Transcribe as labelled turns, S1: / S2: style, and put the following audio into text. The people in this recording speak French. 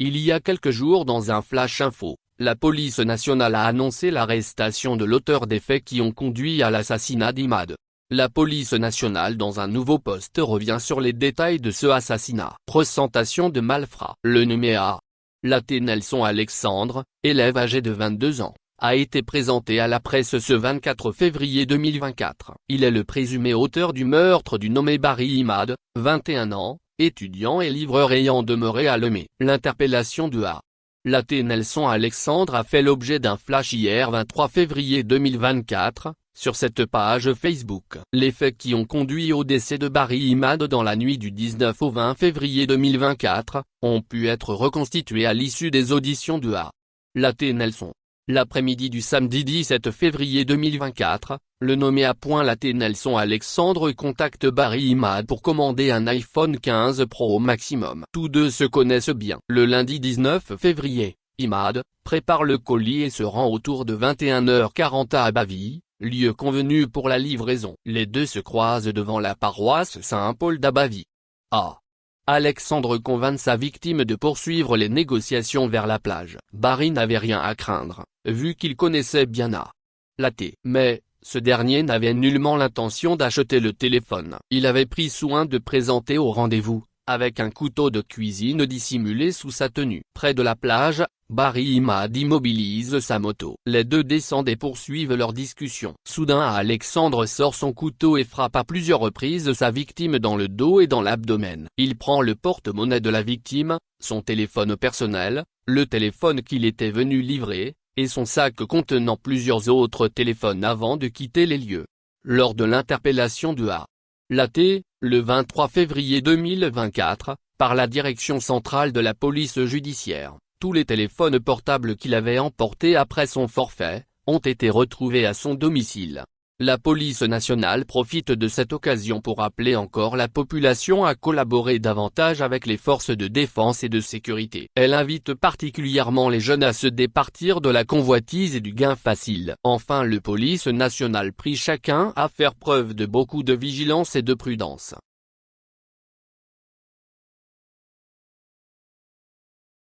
S1: Il y a quelques jours dans un flash info, la police nationale a annoncé l'arrestation de l'auteur des faits qui ont conduit à l'assassinat d'Imad. La police nationale dans un nouveau post revient sur les détails de ce assassinat. Présentation de malfrats. Le nommé A. Laté Nelson Alexandre, élève âgé de 22 ans, a été présenté à la presse ce 24 février 2024. Il est le présumé auteur du meurtre du nommé Barry Imad, 21 ans, étudiant et livreur ayant demeuré à Lemay. L'interpellation de A. Laté Nelson Alexandre a fait l'objet d'un flash hier 23 février 2024, sur cette page Facebook. Les faits qui ont conduit au décès de Barry Imad dans la nuit du 19 au 20 février 2024, ont pu être reconstitués à l'issue des auditions de A. Laté Nelson. L'après-midi du samedi 17 février 2024, le nommé A. Laté Nelson Alexandre contacte Barry Imad pour commander un iPhone 15 Pro au maximum. Tous deux se connaissent bien. Le lundi 19 février, Imad prépare le colis et se rend autour de 21h40 à Bavie, lieu convenu pour la livraison. Les deux se croisent devant la paroisse Saint-Paul d'Abavie. A. Alexandre convainc sa victime de poursuivre les négociations vers la plage. Barry n'avait rien à craindre, vu qu'il connaissait bien A. Laté. Mais, ce dernier n'avait nullement l'intention d'acheter le téléphone. Il avait pris soin de présenter au rendez-vous, avec un couteau de cuisine dissimulé sous sa tenue. Près de la plage, Barry Imad immobilise sa moto. Les deux descendent et poursuivent leur discussion. Soudain Alexandre sort son couteau et frappe à plusieurs reprises sa victime dans le dos et dans l'abdomen. Il prend le porte-monnaie de la victime, son téléphone personnel, le téléphone qu'il était venu livrer, et son sac contenant plusieurs autres téléphones avant de quitter les lieux. Lors de l'interpellation de A. Laté, le 23 février 2024, par la direction centrale de la police judiciaire, tous les téléphones portables qu'il avait emportés après son forfait, ont été retrouvés à son domicile. La police nationale profite de cette occasion pour appeler encore la population à collaborer davantage avec les forces de défense et de sécurité. Elle invite particulièrement les jeunes à se départir de la convoitise et du gain facile. Enfin, le police nationale prie chacun à faire preuve de beaucoup de vigilance et de prudence.